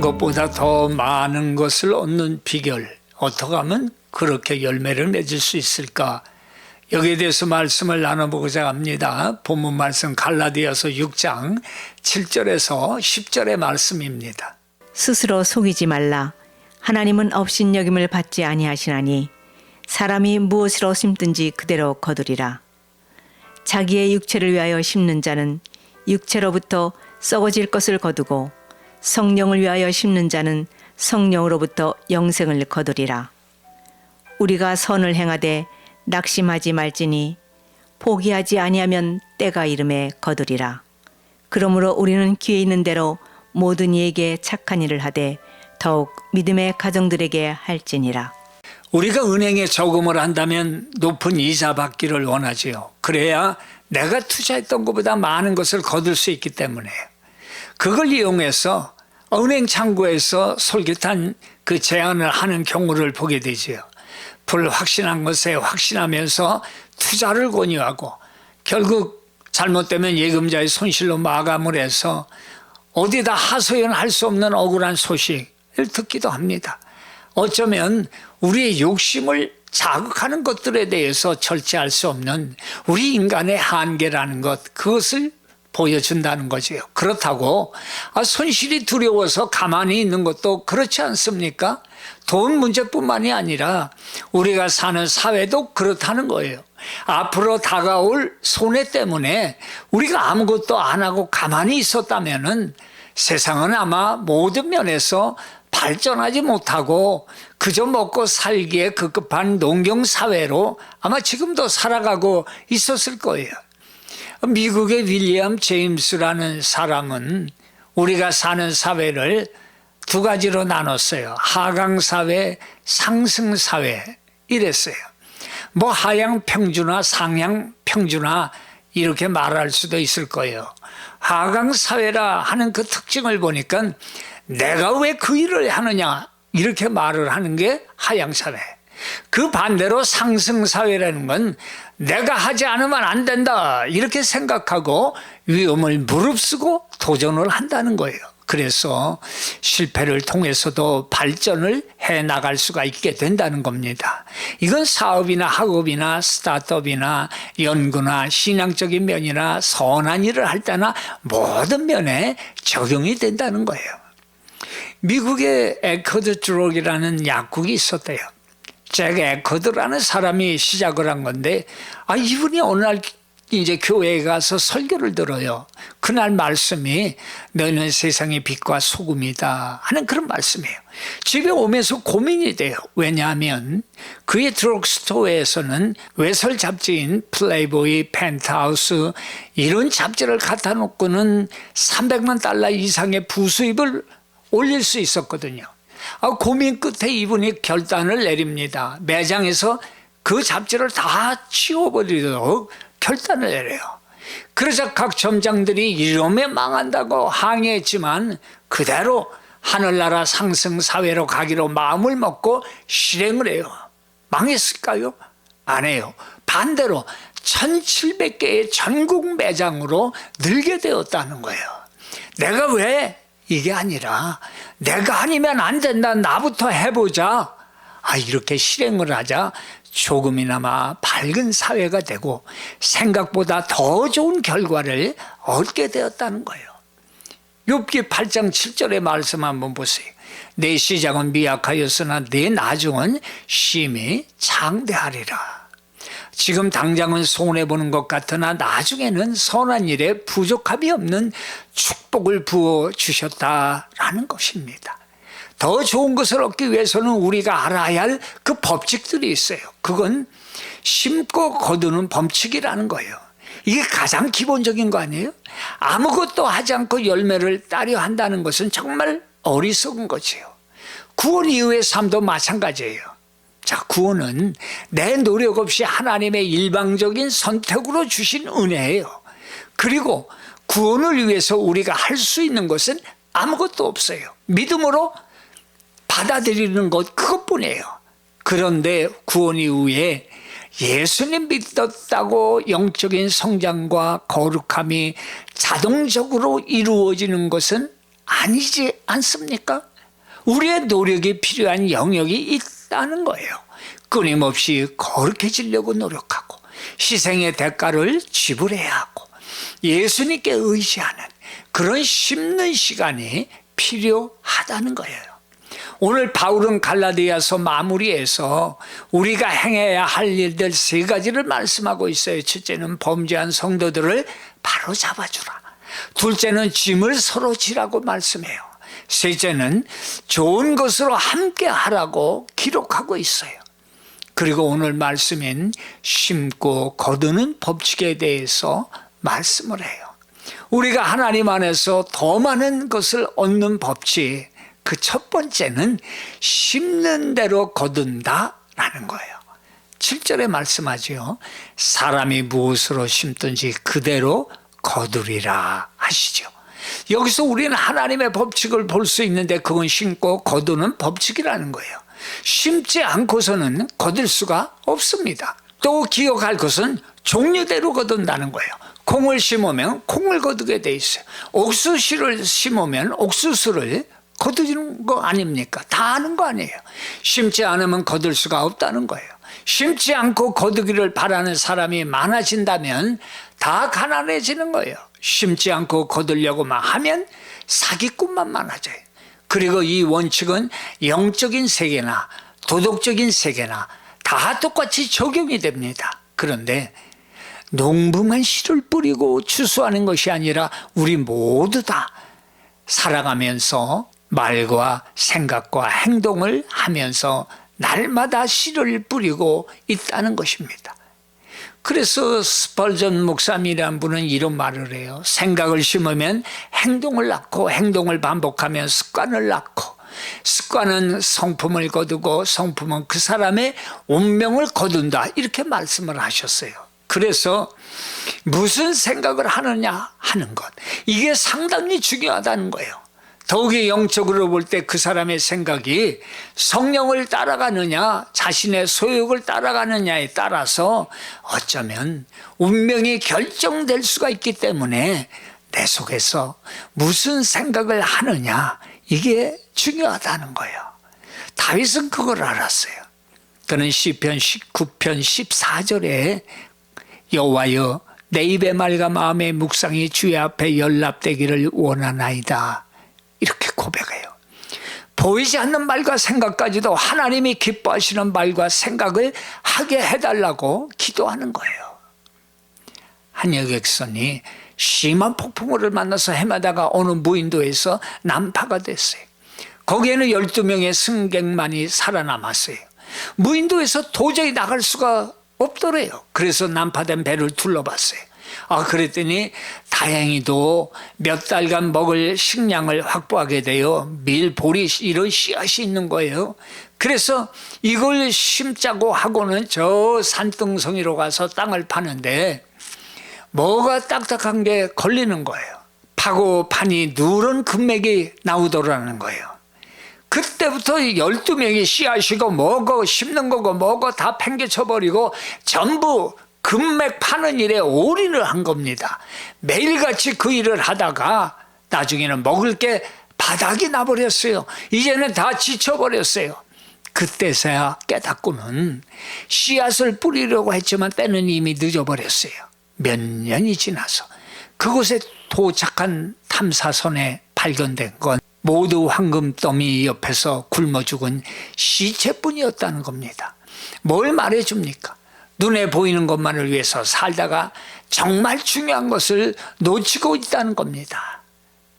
그것보다 더 많은 것을 얻는 비결, 어떻게 하면 그렇게 열매를 맺을 수 있을까? 여기에 대해서 말씀을 나눠보고자 합니다. 본문 말씀 갈라디아서 6장 7절에서 10절의 말씀입니다. 스스로 속이지 말라. 하나님은 업신여김을 받지 아니하시나니 사람이 무엇으로 심든지 그대로 거두리라. 자기의 육체를 위하여 심는 자는 육체로부터 썩어질 것을 거두고 성령을 위하여 심는 자는 성령으로부터 영생을 거두리라. 우리가 선을 행하되 낙심하지 말지니 포기하지 아니하면 때가 이름에 거두리라. 그러므로 우리는 기회 있는 대로 모든 이에게 착한 일을 하되 더욱 믿음의 가정들에게 할지니라. 우리가 은행에 저금을 한다면 높은 이자 받기를 원하지요. 그래야 내가 투자했던 것보다 많은 것을 거둘 수 있기 때문에 그걸 이용해서 은행 창구에서 솔깃한 그 제안을 하는 경우를 보게 되지요. 불확실한 것에 확신하면서 투자를 권유하고 결국 잘못되면 예금자의 손실로 마감을 해서 어디다 하소연할 수 없는 억울한 소식을 듣기도 합니다. 어쩌면 우리의 욕심을 자극하는 것들에 대해서 절제할 수 없는 우리 인간의 한계라는 것, 그것을 보여준다는 거지요. 그렇다고 손실이 두려워서 가만히 있는 것도 그렇지 않습니까? 돈 문제뿐만이 아니라 우리가 사는 사회도 그렇다는 거예요. 앞으로 다가올 손해 때문에 우리가 아무것도 안 하고 가만히 있었다면은 세상은 아마 모든 면에서 발전하지 못하고 그저 먹고 살기에 급급한 농경사회로 아마 지금도 살아가고 있었을 거예요. 미국의 윌리엄 제임스라는 사람은 우리가 사는 사회를 두 가지로 나눴어요. 하강사회, 상승사회 이랬어요. 뭐 하향평준화, 상향평준화 이렇게 말할 수도 있을 거예요. 하강사회라 하는 그 특징을 보니까 내가 왜 그 일을 하느냐 이렇게 말을 하는 게 하향사회. 그 반대로 상승사회라는 건 내가 하지 않으면 안 된다 이렇게 생각하고 위험을 무릅쓰고 도전을 한다는 거예요. 그래서 실패를 통해서도 발전을 해나갈 수가 있게 된다는 겁니다. 이건 사업이나 학업이나 스타트업이나 연구나 신앙적인 면이나 선한 일을 할 때나 모든 면에 적용이 된다는 거예요. 미국의 에커드 드록이라는 약국이 있었대요. 잭 에커드라는 사람이 시작을 한 건데 이분이 어느 날 이제 교회에 가서 설교를 들어요. 그날 말씀이 너는 세상의 빛과 소금이다 하는 그런 말씀이에요. 집에 오면서 고민이 돼요. 왜냐하면 그의 드럭스토어에서는 외설 잡지인 플레이보이, 펜트하우스 이런 잡지를 갖다 놓고는 $300만 이상의 부수입을 올릴 수 있었거든요. 고민 끝에 이분이 결단을 내립니다. 매장에서 그 잡지를 다 치워버리도록 결단을 내려요. 그러자 각 점장들이 이러면 망한다고 항의했지만 그대로 하늘나라 상승사회로 가기로 마음을 먹고 실행을 해요. 망했을까요? 안 해요. 반대로 1700개의 전국 매장으로 늘게 되었다는 거예요. 내가 왜? 이게 아니라 내가 아니면 안 된다. 나부터 해보자. 이렇게 실행을 하자 조금이나마 밝은 사회가 되고 생각보다 더 좋은 결과를 얻게 되었다는 거예요. 욥기 8장 7절의 말씀 한번 보세요. 내 시작은 미약하였으나 내 나중은 심히 장대하리라. 지금 당장은 손해보는 것 같으나 나중에는 선한 일에 부족함이 없는 축복을 부어주셨다라는 것입니다. 더 좋은 것을 얻기 위해서는 우리가 알아야 할 그 법칙들이 있어요. 그건 심고 거두는 법칙이라는 거예요. 이게 가장 기본적인 거 아니에요? 아무것도 하지 않고 열매를 따려 한다는 것은 정말 어리석은 거지요. 구원 이후의 삶도 마찬가지예요. 자, 구원은 내 노력 없이 하나님의 일방적인 선택으로 주신 은혜예요. 그리고 구원을 위해서 우리가 할 수 있는 것은 아무것도 없어요. 믿음으로 받아들이는 것 그것뿐이에요. 그런데 구원 이후에 예수님 믿었다고 영적인 성장과 거룩함이 자동적으로 이루어지는 것은 아니지 않습니까? 우리의 노력이 필요한 영역이 있다는 거예요. 끊임없이 거룩해지려고 노력하고 희생의 대가를 지불해야 하고 예수님께 의지하는 그런 심는 시간이 필요하다는 거예요. 오늘 바울은 갈라디아서 마무리해서 우리가 행해야 할 일들 세 가지를 말씀하고 있어요. 첫째는 범죄한 성도들을 바로 잡아주라. 둘째는 짐을 서로 지라고 말씀해요. 셋째는 좋은 것으로 함께 하라고 기록하고 있어요. 그리고 오늘 말씀인 심고 거두는 법칙에 대해서 말씀을 해요. 우리가 하나님 안에서 더 많은 것을 얻는 법칙, 그 첫 번째는 심는 대로 거둔다라는 거예요. 7절에 말씀하죠. 사람이 무엇으로 심든지 그대로 거두리라 하시죠. 여기서 우리는 하나님의 법칙을 볼 수 있는데 그건 심고 거두는 법칙이라는 거예요. 심지 않고서는 거둘 수가 없습니다. 또 기억할 것은 종류대로 거둔다는 거예요. 콩을 심으면 콩을 거두게 돼 있어요. 옥수수를 심으면 옥수수를 거두는 거 아닙니까? 다 아는 거 아니에요. 심지 않으면 거둘 수가 없다는 거예요. 심지 않고 거두기를 바라는 사람이 많아진다면 다 가난해지는 거예요. 심지 않고 거두려고만 하면 사기꾼만 많아져요. 그리고 이 원칙은 영적인 세계나 도덕적인 세계나 다 똑같이 적용이 됩니다. 그런데 농부만 씨를 뿌리고 추수하는 것이 아니라 우리 모두 다 살아가면서 말과 생각과 행동을 하면서 날마다 씨를 뿌리고 있다는 것입니다. 그래서 스펄전 목사님이라는 분은 이런 말을 해요. 생각을 심으면 행동을 낳고 행동을 반복하면 습관을 낳고 습관은 성품을 거두고 성품은 그 사람의 운명을 거둔다. 이렇게 말씀을 하셨어요. 그래서 무슨 생각을 하느냐 하는 것, 이게 상당히 중요하다는 거예요. 더욱이 영적으로 볼 때 그 사람의 생각이 성령을 따라가느냐 자신의 소욕을 따라가느냐에 따라서 어쩌면 운명이 결정될 수가 있기 때문에 내 속에서 무슨 생각을 하느냐, 이게 중요하다는 거예요. 다윗은 그걸 알았어요. 그는 시편 19편 14절에 여호와여 내 입의 말과 마음의 묵상이 주의 앞에 연락되기를 원하나이다, 이렇게 고백해요. 보이지 않는 말과 생각까지도 하나님이 기뻐하시는 말과 생각을 하게 해달라고 기도하는 거예요. 한 여객선이 심한 폭풍우를 만나서 헤매다가 어느 무인도에서 난파가 됐어요. 거기에는 12명의 승객만이 살아남았어요. 무인도에서 도저히 나갈 수가 없더래요. 그래서 난파된 배를 둘러봤어요. 그랬더니 다행히도 몇 달간 먹을 식량을 확보하게 되어 밀, 보리 이런 씨앗이 있는 거예요. 그래서 이걸 심자고 하고는 저 산등성이로 가서 땅을 파는데 뭐가 딱딱한 게 걸리는 거예요. 파고 파니 누런 금맥이 나오더라는 거예요. 그때부터 12명이 씨앗이고 뭐고 심는 거고 뭐고 다 팽개쳐버리고 전부 금맥 파는 일에 올인을 한 겁니다. 매일같이 그 일을 하다가 나중에는 먹을 게 바닥이 나버렸어요. 이제는 다 지쳐버렸어요. 그때서야 깨닫고는 씨앗을 뿌리려고 했지만 때는 이미 늦어버렸어요. 몇 년이 지나서 그곳에 도착한 탐사선에 발견된 건 모두 황금더미 옆에서 굶어 죽은 시체뿐이었다는 겁니다. 뭘 말해줍니까? 눈에 보이는 것만을 위해서 살다가 정말 중요한 것을 놓치고 있다는 겁니다.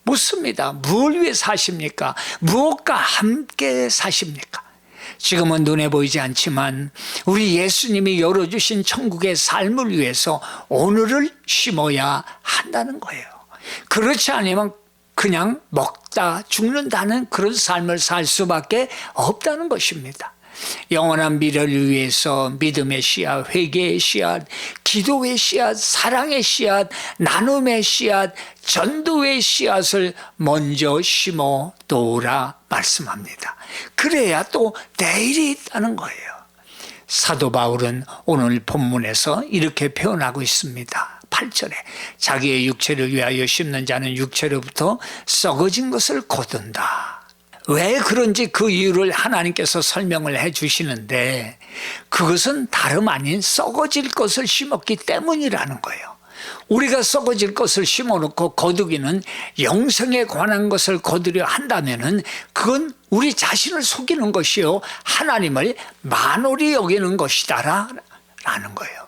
묻습니다. 무엇을 위해 사십니까? 무엇과 함께 사십니까? 지금은 눈에 보이지 않지만 우리 예수님이 열어주신 천국의 삶을 위해서 오늘을 심어야 한다는 거예요. 그렇지 않으면 그냥 먹다 죽는다는 그런 삶을 살 수밖에 없다는 것입니다. 영원한 미래를 위해서 믿음의 씨앗, 회개의 씨앗, 기도의 씨앗, 사랑의 씨앗, 나눔의 씨앗, 전도의 씨앗을 먼저 심어 놓으라 말씀합니다. 그래야 또 내일이 있다는 거예요. 사도 바울은 오늘 본문에서 이렇게 표현하고 있습니다. 8절에 자기의 육체를 위하여 심는 자는 육체로부터 썩어진 것을 거둔다. 왜 그런지 그 이유를 하나님께서 설명을 해 주시는데 그것은 다름 아닌 썩어질 것을 심었기 때문이라는 거예요. 우리가 썩어질 것을 심어놓고 거두기는 영생에 관한 것을 거두려 한다면은 그건 우리 자신을 속이는 것이요 하나님을 만홀히 여기는 것이다라는 거예요.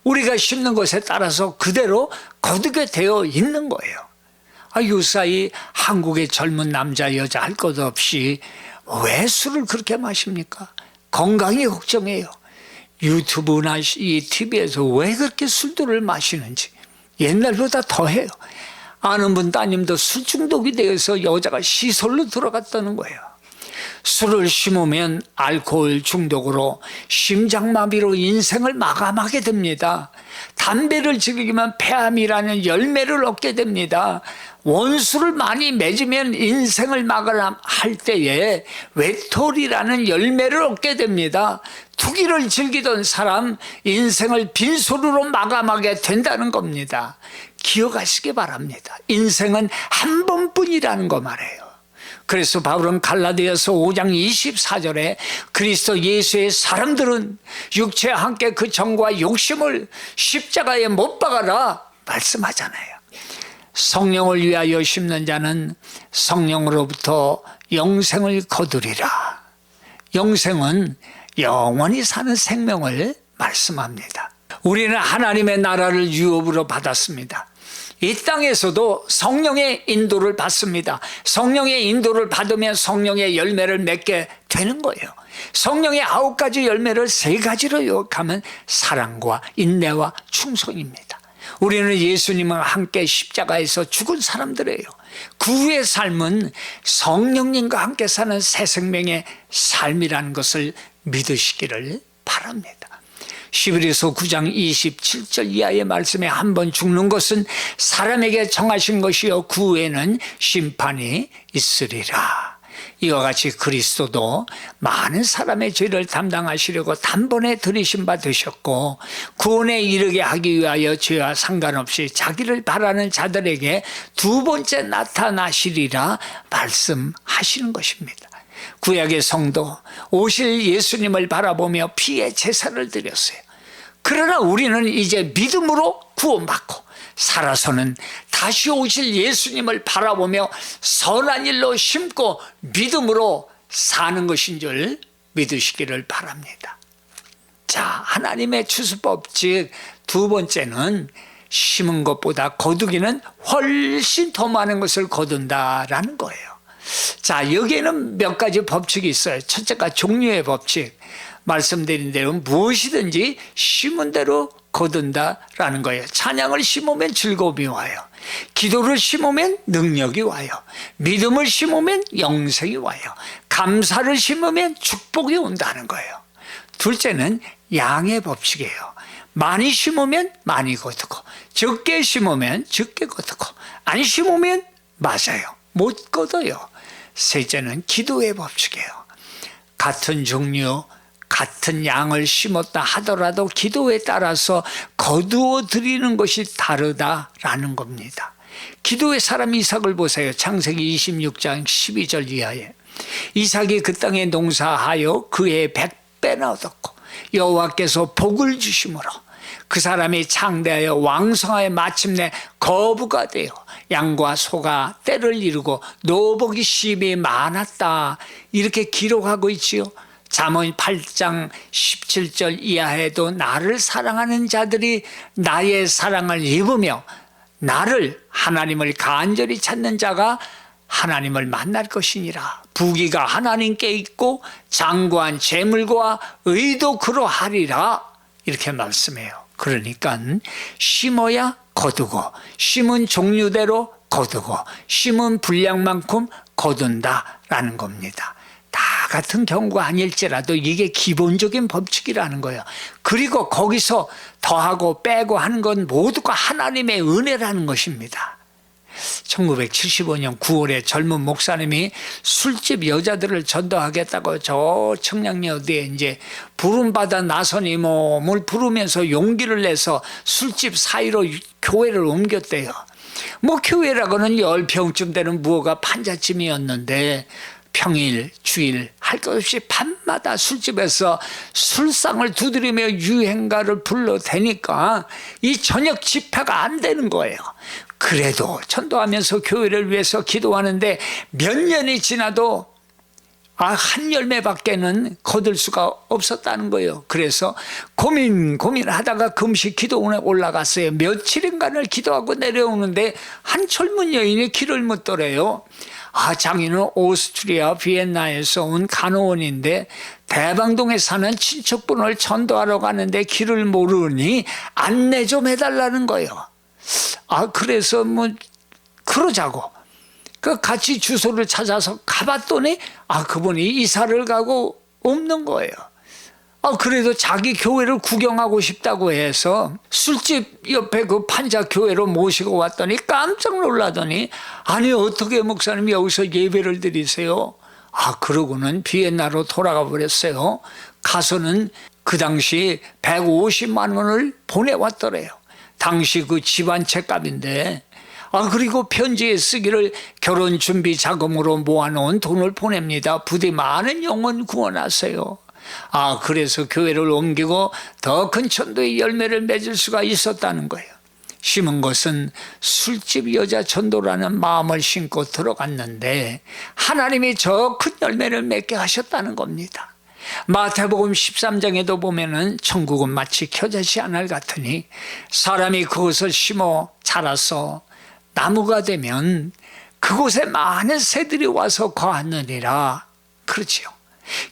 우리가 심는 것에 따라서 그대로 거두게 되어 있는 거예요. 요사이 한국의 젊은 남자 여자 할 것 없이 왜 술을 그렇게 마십니까? 건강이 걱정해요. 유튜브나 이 TV에서 왜 그렇게 술들을 마시는지 옛날보다 더해요. 아는 분 따님도 술 중독이 되어서 여자가 시설로 들어갔다는 거예요. 술을 심으면 알코올 중독으로 심장마비로 인생을 마감하게 됩니다. 담배를 즐기면 폐암이라는 열매를 얻게 됩니다. 원수를 많이 맺으면 인생을 마감할 때에 외톨이라는 열매를 얻게 됩니다. 투기를 즐기던 사람 인생을 빈소리로 마감하게 된다는 겁니다. 기억하시기 바랍니다. 인생은 한 번뿐이라는 거 말해요. 그래서 바울은 갈라디아서 5장 24절에 그리스도 예수의 사람들은 육체와 함께 그 정과 욕심을 십자가에 못 박아라 말씀하잖아요. 성령을 위하여 심는 자는 성령으로부터 영생을 거두리라. 영생은 영원히 사는 생명을 말씀합니다. 우리는 하나님의 나라를 유업으로 받았습니다. 이 땅에서도 성령의 인도를 받습니다. 성령의 인도를 받으면 성령의 열매를 맺게 되는 거예요. 성령의 9가지 열매를 3가지로 요약하면 사랑과 인내와 충성입니다. 우리는 예수님과 함께 십자가에서 죽은 사람들이에요. 그 후의 삶은 성령님과 함께 사는 새 생명의 삶이라는 것을 믿으시기를 바랍니다. 히브리서 9장 27절 이하의 말씀에 한 번 죽는 것은 사람에게 정하신 것이요 그 후에는 심판이 있으리라. 이와 같이 그리스도도 많은 사람의 죄를 담당하시려고 단번에 들이신 바 되셨고 구원에 이르게 하기 위하여 죄와 상관없이 자기를 바라는 자들에게 2번째 나타나시리라 말씀하시는 것입니다. 구약의 성도 오실 예수님을 바라보며 피의 제사를 드렸어요. 그러나 우리는 이제 믿음으로 구원받고 살아서는 다시 오실 예수님을 바라보며 선한 일로 심고 믿음으로 사는 것인 줄 믿으시기를 바랍니다. 자, 하나님의 추수법 즉 2번째는 심은 것보다 거두기는 훨씬 더 많은 것을 거둔다라는 거예요. 자, 여기에는 몇 가지 법칙이 있어요. 첫째가 종류의 법칙. 말씀드린 대로 무엇이든지 심은 대로 거둔다라는 거예요. 찬양을 심으면 즐거움이 와요. 기도를 심으면 능력이 와요. 믿음을 심으면 영생이 와요. 감사를 심으면 축복이 온다는 거예요. 둘째는 양의 법칙이에요. 많이 심으면 많이 거두고 적게 심으면 적게 거두고 안 심으면 맞아요. 못 거둬요. 셋째는 기도의 법칙이에요. 같은 종류 같은 양을 심었다 하더라도 기도에 따라서 거두어 드리는 것이 다르다라는 겁니다. 기도의 사람 이삭을 보세요. 창세기 26장 12절 이하에 이삭이 그 땅에 농사하여 그의 100배나 얻었고 여호와께서 복을 주심으로 그 사람이 창대하여 왕성하여 마침내 거부가 되어 양과 소가 때를 이루고 노복이 심히 많았다. 이렇게 기록하고 있지요. 잠언 8장 17절 이하에도 나를 사랑하는 자들이 나의 사랑을 입으며 나를 하나님을 간절히 찾는 자가 하나님을 만날 것이니라. 부귀가 하나님께 있고 장구한 재물과 의도 그러하리라. 이렇게 말씀해요. 그러니까 심어야 거두고 심은 종류대로 거두고 심은 분량만큼 거둔다라는 겁니다. 다 같은 경우가 아닐지라도 이게 기본적인 법칙이라는 거예요. 그리고 거기서 더하고 빼고 하는 건 모두가 하나님의 은혜라는 것입니다. 1975년 9월에 젊은 목사님이 술집 여자들을 전도하겠다고 저 청량리 어디에 이제 부름받아 나선이 몸을 부르면서 용기를 내서 술집 사이로 교회를 옮겼대요. 뭐 교회라고는 10평쯤 되는 무허가 판잣집이었는데 평일, 주일 할 것 없이 밤마다 술집에서 술상을 두드리며 유행가를 불러대니까 이 저녁 집회가 안 되는 거예요. 그래도 전도하면서 교회를 위해서 기도하는데 몇 년이 지나도 한 열매밖에는 거둘 수가 없었다는 거예요. 그래서 고민하다가 금식 기도원에 올라갔어요. 며칠인가를 기도하고 내려오는데 한 젊은 여인이 길을 묻더래요. 장인은 오스트리아 비엔나에서 온 간호원인데 대방동에 사는 친척분을 전도하러 가는데 길을 모르니 안내 좀 해달라는 거예요. 그래서 그러자고 같이 주소를 찾아서 가봤더니 그분이 이사를 가고 없는 거예요. 그래도 자기 교회를 구경하고 싶다고 해서 술집 옆에 그 판자 교회로 모시고 왔더니 깜짝 놀라더니 아니 어떻게 목사님 여기서 예배를 드리세요? 그러고는 비엔나로 돌아가 버렸어요. 가서는 그 당시 150만 원을 보내왔더래요. 당시 그 집안 책값인데 그리고 편지에 쓰기를 결혼 준비 자금으로 모아놓은 돈을 보냅니다. 부디 많은 영혼 구원하세요. 그래서 교회를 옮기고 더 큰 전도의 열매를 맺을 수가 있었다는 거예요. 심은 것은 술집 여자 전도라는 마음을 심고 들어갔는데 하나님이 저 큰 열매를 맺게 하셨다는 겁니다. 마태복음 13장에도 보면은 천국은 마치 겨자씨 한 알 같으니 사람이 그것을 심어 자라서 나무가 되면 그곳에 많은 새들이 와서 거하느니라. 그렇지요.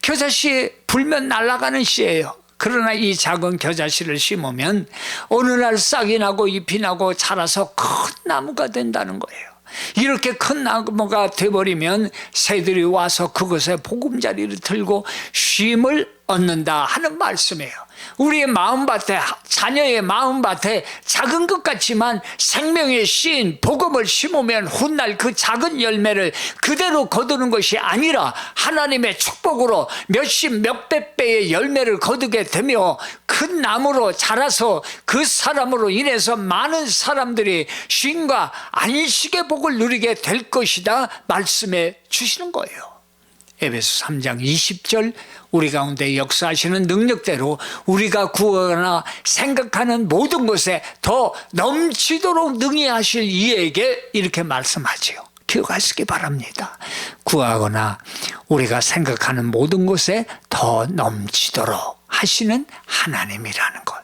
겨자씨 불면 날아가는 씨예요. 그러나 이 작은 겨자씨를 심으면 어느 날 싹이 나고 잎이 나고 자라서 큰 나무가 된다는 거예요. 이렇게 큰 나무가 돼버리면 새들이 와서 그것에 보금자리를 들고 쉼을 얻는다 하는 말씀이에요. 우리의 마음밭에, 자녀의 마음밭에 작은 것 같지만 생명의 씨인 복음을 심으면 훗날 그 작은 열매를 그대로 거두는 것이 아니라 하나님의 축복으로 몇십 몇백 배의 열매를 거두게 되며 큰 나무로 자라서 그 사람으로 인해서 많은 사람들이 쉼과 안식의 복을 누리게 될 것이다 말씀해 주시는 거예요. 에베소 3장 20절 우리 가운데 역사하시는 능력대로 우리가 구하거나 생각하는 모든 것에 더 넘치도록 능히 하실 이에게 이렇게 말씀하지요. 기억하시기 바랍니다. 구하거나 우리가 생각하는 모든 것에 더 넘치도록 하시는 하나님이라는 것.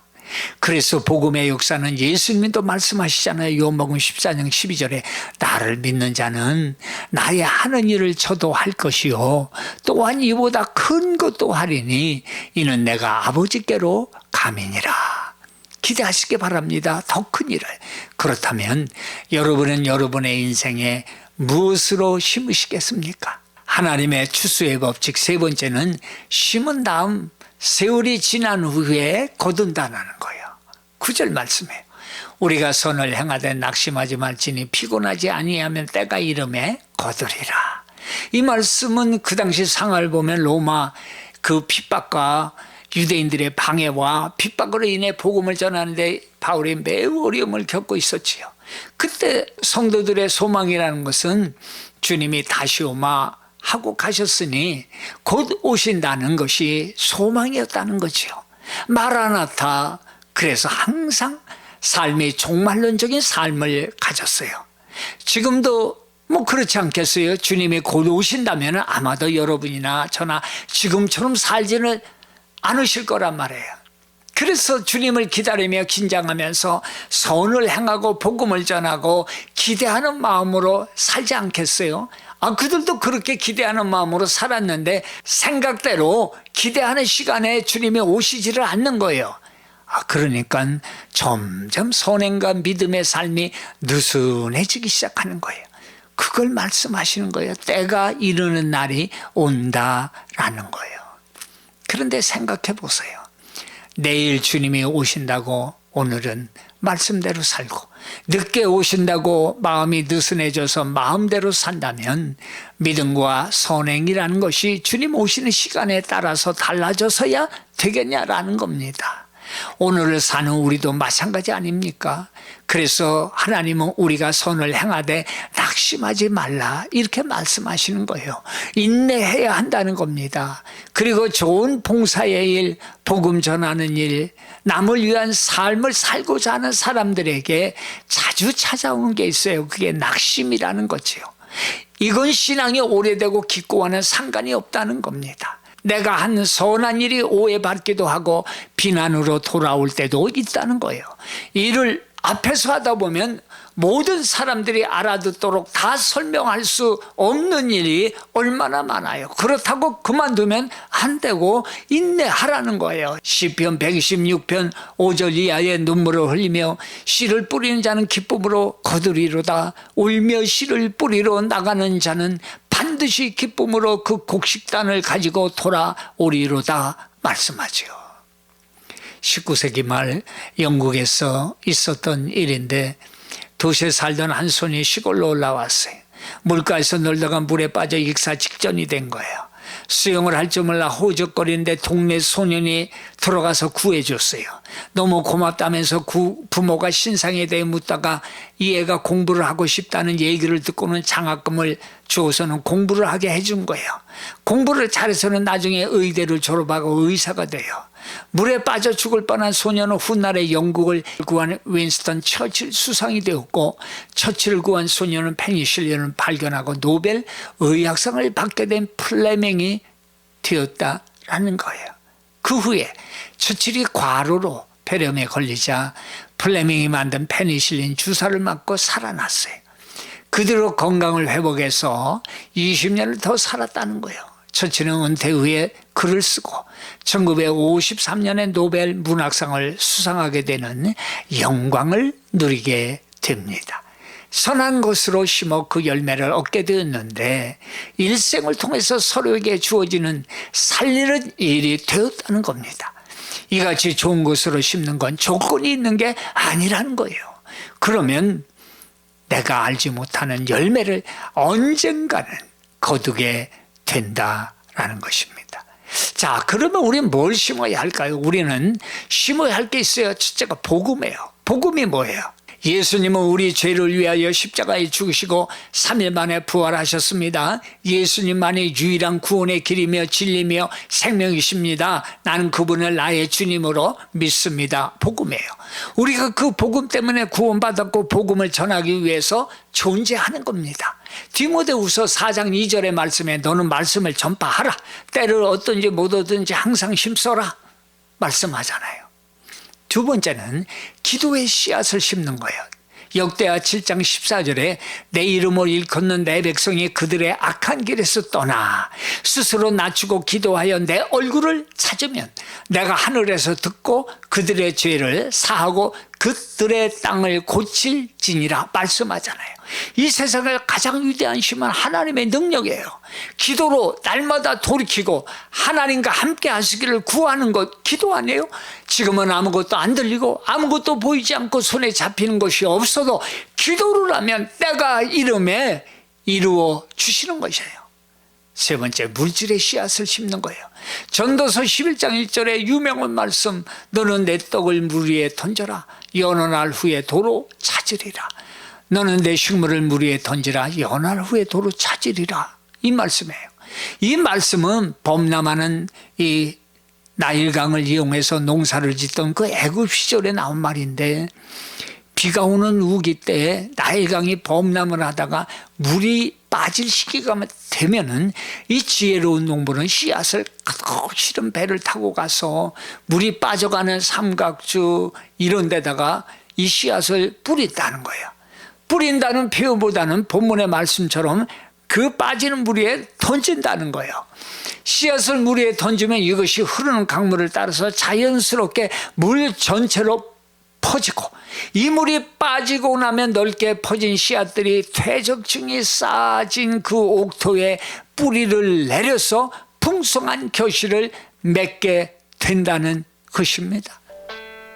그래서 복음의 역사는 예수님도 말씀하시잖아요. 요한복음 14장 12절에 나를 믿는 자는 나의 하는 일을 저도 할 것이요 또한 이보다 큰 것도 하리니 이는 내가 아버지께로 감이니라. 기대하시기 바랍니다. 더 큰 일을. 그렇다면 여러분은 여러분의 인생에 무엇으로 심으시겠습니까? 하나님의 추수의 법칙 세 번째는 심은 다음 세월이 지난 후에 거둔다는 거예요. 9절 말씀이에요. 우리가 선을 행하되 낙심하지 말지니 피곤하지 아니하면 때가 이름에 거두리라. 이 말씀은 그 당시 상황을 보면 로마 그 핍박과 유대인들의 방해와 핍박으로 인해 복음을 전하는데 바울이 매우 어려움을 겪고 있었지요. 그때 성도들의 소망이라는 것은 주님이 다시 오마 하고 가셨으니 곧 오신다는 것이 소망이었다는 거죠. 마라나타. 그래서 항상 삶이 종말론적인 삶을 가졌어요. 지금도 그렇지 않겠어요? 주님이 곧 오신다면 아마도 여러분이나 저나 지금처럼 살지는 않으실 거란 말이에요. 그래서 주님을 기다리며 긴장하면서 선을 행하고 복음을 전하고 기대하는 마음으로 살지 않겠어요? 그들도 그렇게 기대하는 마음으로 살았는데 생각대로 기대하는 시간에 주님이 오시지를 않는 거예요. 그러니까 점점 선행과 믿음의 삶이 느슨해지기 시작하는 거예요. 그걸 말씀하시는 거예요. 때가 이르는 날이 온다라는 거예요. 그런데 생각해 보세요. 내일 주님이 오신다고 오늘은 말씀대로 살고 늦게 오신다고 마음이 느슨해져서 마음대로 산다면 믿음과 선행이라는 것이 주님 오시는 시간에 따라서 달라져서야 되겠냐라는 겁니다. 오늘을 사는 우리도 마찬가지 아닙니까? 그래서 하나님은 우리가 선을 행하되 낙심하지 말라 이렇게 말씀하시는 거예요. 인내해야 한다는 겁니다. 그리고 좋은 봉사의 일, 복음 전하는 일, 남을 위한 삶을 살고자 하는 사람들에게 자주 찾아오는 게 있어요. 그게 낙심이라는 거지요. 이건 신앙이 오래되고 깊고와는 상관이 없다는 겁니다. 내가 한 선한 일이 오해받기도 하고 비난으로 돌아올 때도 있다는 거예요. 일을 앞에서 하다 보면 모든 사람들이 알아듣도록 다 설명할 수 없는 일이 얼마나 많아요. 그렇다고 그만두면 안 되고 인내하라는 거예요. 시편 126편 5절 이하의 눈물을 흘리며 씨를 뿌리는 자는 기쁨으로 거두리로다. 울며 씨를 뿌리러 나가는 자는 반드시 기쁨으로 그 곡식단을 가지고 돌아오리로다 말씀하죠. 19세기 말 영국에서 있었던 일인데 도시에 살던 한 손이 시골로 올라왔어요. 물가에서 놀다가 물에 빠져 익사 직전이 된 거예요. 수영을 할 줄 몰라 호적거리는데 동네 소년이 들어가서 구해줬어요. 너무 고맙다면서 부모가 신상에 대해 묻다가 이 애가 공부를 하고 싶다는 얘기를 듣고는 장학금을 주어서는 공부를 하게 해준 거예요. 공부를 잘해서는 나중에 의대를 졸업하고 의사가 돼요. 물에 빠져 죽을 뻔한 소년은 훗날에 영국을 구한 윈스턴 처칠 수상이 되었고, 처칠을 구한 소년은 페니실린을 발견하고 노벨 의학상을 받게 된 플레밍이 되었다라는 거예요. 그 후에 처칠이 과로로 폐렴에 걸리자 플레밍이 만든 페니실린 주사를 맞고 살아났어요. 그대로 건강을 회복해서 20년을 더 살았다는 거예요. 처칠은 은퇴 후에 글을 쓰고 1953년에 노벨 문학상을 수상하게 되는 영광을 누리게 됩니다. 선한 것으로 심어 그 열매를 얻게 되었는데 일생을 통해서 서로에게 주어지는 살리는 일이 되었다는 겁니다. 이같이 좋은 것으로 심는 건 조건이 있는 게 아니라는 거예요. 그러면 내가 알지 못하는 열매를 언젠가는 거두게 된다라는 것입니다. 자, 그러면 우리는 뭘 심어야 할까요? 우리는 심어야 할 게 있어요. 첫째가 복음이에요. 복음이 뭐예요? 예수님은 우리 죄를 위하여 십자가에 죽으시고 3일 만에 부활하셨습니다. 예수님만이 유일한 구원의 길이며 진리며 생명이십니다. 나는 그분을 나의 주님으로 믿습니다. 복음이에요. 우리가 그 복음 때문에 구원받았고 복음을 전하기 위해서 존재하는 겁니다. 디모데후서 4장 2절의 말씀에 너는 말씀을 전파하라. 때를 얻든지 못 얻든지 항상 힘써라 말씀하잖아요. 두 번째는 기도의 씨앗을 심는 거예요. 역대하 7장 14절에 내 이름을 일컫는 내 백성이 그들의 악한 길에서 떠나 스스로 낮추고 기도하여 내 얼굴을 찾으면 내가 하늘에서 듣고 그들의 죄를 사하고 그들의 땅을 고칠지니라 말씀하잖아요. 이 세상을 가장 위대한 힘은 하나님의 능력이에요. 기도로 날마다 돌이키고 하나님과 함께 하시기를 구하는 것 기도 아니에요? 지금은 아무것도 안 들리고 아무것도 보이지 않고 손에 잡히는 것이 없어도 기도를 하면 때가 이름에 이루어 주시는 것이에요. 세 번째, 물질의 씨앗을 심는 거예요. 전도서 11장 1절에 유명한 말씀, 너는 내 떡을 물 위에 던져라. 여느 날 후에 도로 찾으리라. 너는 내 식물을 물 위에 던지라. 여느 날 후에 도로 찾으리라. 이 말씀이에요. 이 말씀은 범람하는 이 나일강을 이용해서 농사를 짓던 그 애굽 시절에 나온 말인데, 비가 오는 우기 때에 나일강이 범람을 하다가 물이 빠질 시기가 되면은 이 지혜로운 농부는 씨앗을 가득 실은 배를 타고 가서 물이 빠져가는 삼각주 이런 데다가 이 씨앗을 뿌린다는 거예요. 뿌린다는 표현보다는 본문의 말씀처럼 그 빠지는 물 위에 던진다는 거예요. 씨앗을 물 위에 던지면 이것이 흐르는 강물을 따라서 자연스럽게 물 전체로 퍼지고, 이 물이 빠지고 나면 넓게 퍼진 씨앗들이 퇴적층이 쌓아진 그 옥토에 뿌리를 내려서 풍성한 결실을 맺게 된다는 것입니다.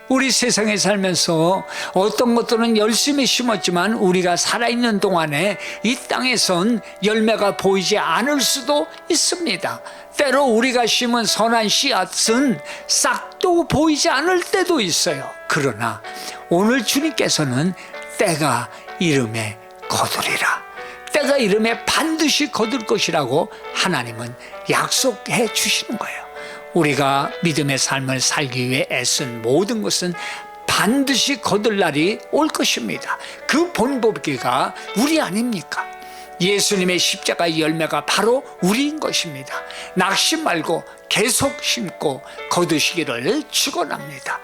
우리 세상에 살면서 어떤 것들은 열심히 심었지만 우리가 살아있는 동안에 이 땅에선 열매가 보이지 않을 수도 있습니다. 때로 우리가 심은 선한 씨앗은 싹도 보이지 않을 때도 있어요. 그러나 오늘 주님께서는 때가 이름에 거두리라, 때가 이름에 반드시 거둘 것이라고 하나님은 약속해 주시는 거예요. 우리가 믿음의 삶을 살기 위해 애쓴 모든 것은 반드시 거둘 날이 올 것입니다. 그 본보기가 우리 아닙니까? 예수님의 십자가의 열매가 바로 우리인 것입니다. 낙심 말고 계속 심고 거두시기를 축원합니다.